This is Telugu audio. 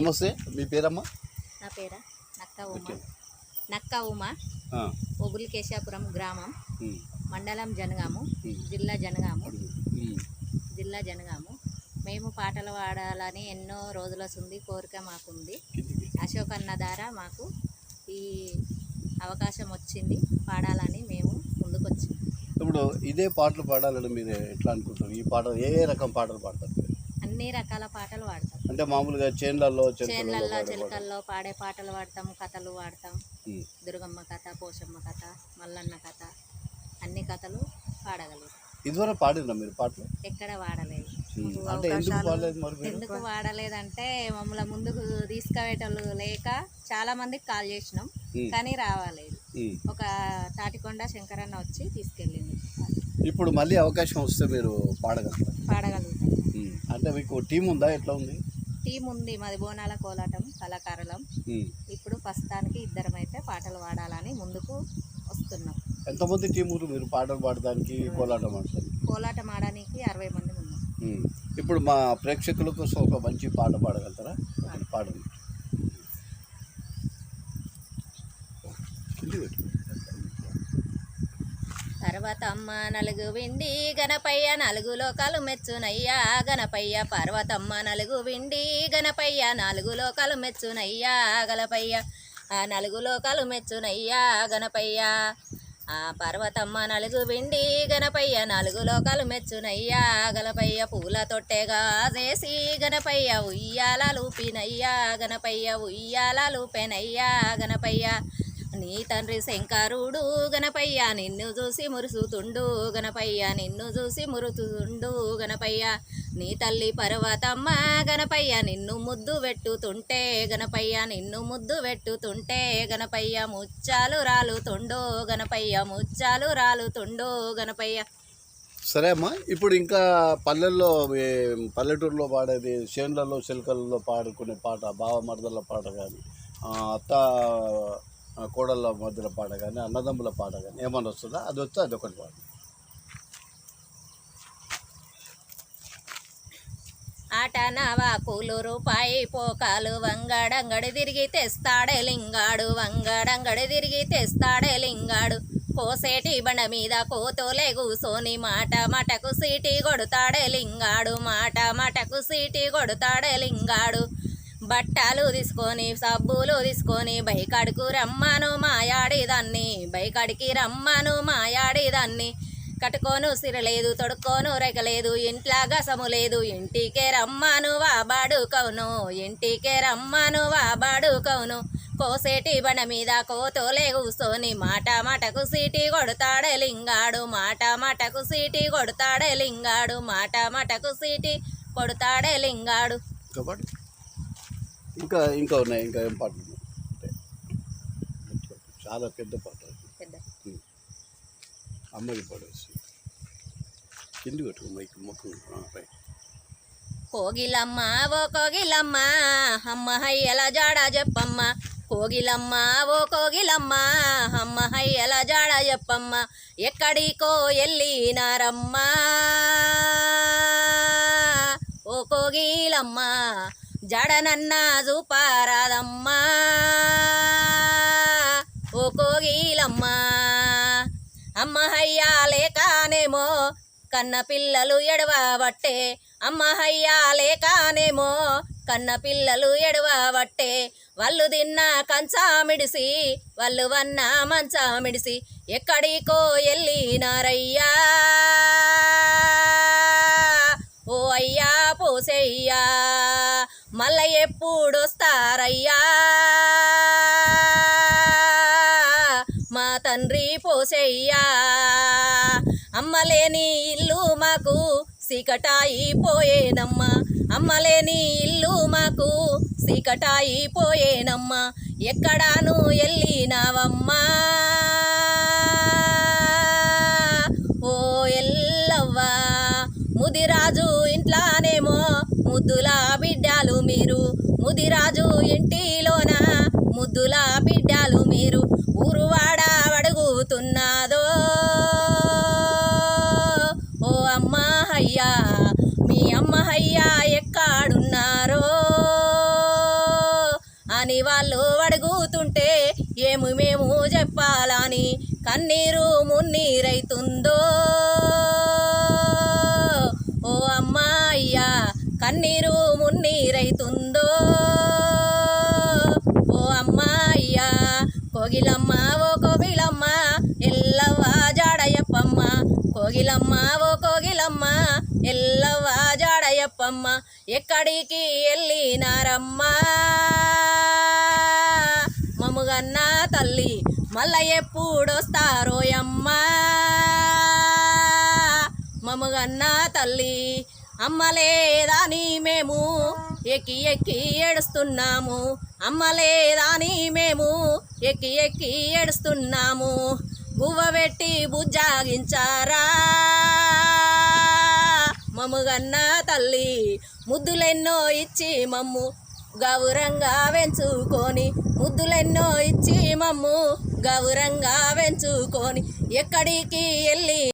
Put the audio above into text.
నమస్తే, మీ పేరమ్మా? నా పేరా నక్క ఉమా. ఒగులి కేశాపురం గ్రామం, మండలం జనగాము, జిల్లా జనగాము. మేము పాటలు పాడాలని ఎన్నో రోజుల సుంది కోరిక మాకుంది. అశోక్ అన్న ద్వారా మాకు ఈ అవకాశం వచ్చింది, పాడాలని మేము ముందుకొచ్చాము. ఇప్పుడు ఇదే పాటలు పాడాలని మీరు ఎట్లా అనుకుంటారు? ఈ పాట ఏ రకం పాటలు పాడతారు? అన్ని రకాల పాటలు పాడతాం. అంటే మామూలుగా చేన్లల్లో చిలకల్లో పాడే పాటలు పాడతాం, కథలు పాడతాం. దుర్గమ్మ కథ, పోషమ్మ కథ, మల్లన్న కథ, అన్ని కథలు పాడగలుగుతాం. ఇదివరకు పాడినా మీరు పాటలు? ఎక్కడ పాడలేదు. ఎందుకు పాడలేదంటే మమ్మల్ని ముందుకు తీసుకుపోయేటోళ్ళు లేక చాలా మందికి కాల్ చేసినాం, కానీ రావాలేదు. ఒక తాటికొండ శంకరన్న వచ్చి తీసుకెళ్ళింది. ఇప్పుడు మళ్ళీ అవకాశం వస్తే మీరు పాడగలుగుతాం. అంటే మీకు టీం ఉందా? ఎట్లా ఉంది? టీం ఉంది, మాది బోనాల కోలాటం కళాకారులం. ఇప్పుడు ప్రస్తుతానికి ఇద్దరం అయితే పాటలు పాడాలని ముందుకు వస్తున్నాం. ఎంతమంది టీం మీరు పాటలు పాడడానికి, కోలాటం ఆడడానికి 60 మంది ఉన్నాం. ఇప్పుడు మా ప్రేక్షకుల కోసం ఒక మంచి పాట పాడగలుగుతారా? పాడండి. పర్వతమ్మ నలుగు విండి గణపయ్య, 4 లోకాలు మెచ్చునయ్యా గణపయ్య. పర్వతమ్మ నలుగు విండి గణపయ్య, 4 లోకాలు మెచ్చునయ్యా గణపయ్య. 4 లోకాలు మెచ్చునయ్యా గణపయ్య. పర్వతమ్మ నలుగు విండి గణపయ్య, 4 లోకాలు మెచ్చునయ్యా గణపయ్య. పూల తొట్టెగా చేసి గణపయ్య, ఉయ్యాల లూపినయ్యా గణపయ్య, ఉయ్యాల లూపెనయ్యా గణపయ్య. నీ తండ్రి శంకరుడు గణపయ్య, నిన్ను చూసి మురుసుతుండు గణపయ్య, నిన్ను చూసి మురుతుండు గణపయ్య. నీ తల్లి పర్వతమ్మ గణపయ్య, నిన్ను ముద్దు పెట్టుతుంటే గణపయ్య, నిన్ను ముద్దు పెట్టుతుంటే గణపయ్య. ముచ్చాలు రాలుతుండో గణపయ్య, ముచ్చాలు రాలుతుండో గణపయ్య. సరే అమ్మా, ఇప్పుడు ఇంకా పల్లెటూరులో పాడేది, చేన్లలో చిలకలలో పాడుకునే పాట, బావమరదల పాట కానీ, అత్త కోడళ్ళ మధ్యలో పాట కానీ, అన్నదమ్ముల పాట కానీ ఏమన్నా వస్తుందా? అది వస్తే అది ఒకటి పాట. ఆట నవా కూలు రూపాయి పోకాలు, వంగడంగడి తిరిగి తెస్తాడే లింగాడు, వంగడంగడి తిరిగి తెస్తాడే లింగాడు. కోసేటి బండ మీద కోతోలే కూసోని, మాట మటకు సీటి కొడుతాడే లింగాడు, మాట మటకు సీటి కొడుతాడే లింగాడు. బట్టలు తీసుకొని సబ్బులు తీసుకొని బైకాడికి రమ్మను మాయాడిదాన్ని, బైకాడికి రమ్మను మాయాడిదాన్ని. కట్టుకోను సిరలేదు, తొడుక్కోను రేగలేదు, ఇంట్లో గసము లేదు, ఇంటికే రమ్మను వాబాడుకవును, ఇంటికే రమ్మను వాబాడుకవును. కోసేటి బండ మీద కోతోలే కూసోని, మాట మటకు సీటి కొడుతాడే లింగాడు, మాట మటకు సీటి కొడుతాడే లింగాడు, మాట మటకు సీటి కొడుతాడే లింగాడు. ఇంకా ఉన్నాయి, ఇంకా ఏం పాటలు ఉన్నాయి? చాలా పెద్ద పాట, అమ్మది పాడేసి కింది కట్టుకో మైక్ మొక్కలు. కోగిలమ్మ ఓ కోగిలమ్మ, అమ్మ హయ్యల జాడ చెప్పమ్మ. కోగిలమ్మ ఓ కోగిలమ్మ, అమ్మ హయ్యల జాడ చెప్పమ్మ. ఎక్కడికో వెళ్ళినారమ్మా ఓ కోగిలమ్మ, జడనన్న చూపారాదమ్మా ఓ కోగిలమ్మ. అమ్మ హయ్యా లేకానేమో కన్న పిల్లలు ఎడవబట్టే, అమ్మ హయ్యా లేకానేమో కన్న పిల్లలు ఎడవబట్టే. వాళ్ళు తిన్న కంచామిడిసి, వాళ్ళు వన్న మంచామిడిసి, ఎక్కడికో వెళ్ళినారయ్యా ఓ అయ్యా పోసయ్యా. మళ్ళీ ఎప్పుడొస్తారయ్యా మా తండ్రి పోసయ్యా. అమ్మలేని ఇల్లు మాకు చీకటాయిపోయేనమ్మా, అమ్మలేని ఇల్లు మాకు చీకటాయిపోయేనమ్మా. ఎక్కడాను వెళ్ళినావమ్మా ఓ ఎల్లవ్వా. ముదిరాజు ఇంట్లానేమో ముద్దుల బిడ్డలు మీరు, ముదిరాజు ఇంటిలోన ముద్దుల బిడ్డలు మీరు. ఊరువాడ అడుగుతున్నాదో ఓ అమ్మ హయ్యా, మీ అమ్మ హయ్యా ఎక్కడున్నారో అడుగుతుంటే ఏమి మేము చెప్పాలని కన్నీరు మున్నీరైతుందో ఓ అమ్మాయ్యా కన్నీరు మున్నీరైతుందో ఓ అమ్మాయ్యా కోగిలమ్మ ఓ కోగిలమ్మ ఎల్లవ్వ జాడయప్పమ్మ కోగిలమ్మ ఓ కోగిలమ్మ ఎల్లవ్వ జాడయప్పమ్మ ఎక్కడికి వెళ్ళినారమ్మా మముగన్న తల్లి మళ్ళా ఎప్పుడొస్తారోయమ్మా మముగన్న తల్లి అమ్మలేదాని మేము ఎక్కి ఎక్కి ఏడుస్తున్నాము అమ్మలేదాని మేము ఎక్కి ఎక్కి ఏడుస్తున్నాము బువ్వ పెట్టి బుజ్జాగించారా మముగన్న తల్లి ముద్దులెన్నో ఇచ్చి మమ్ము గౌరంగా పెంచుకొని ముద్దులెన్నో ఇచ్చి మమ్ము గౌరంగా పెంచుకొని ఎక్కడికి వెళ్ళి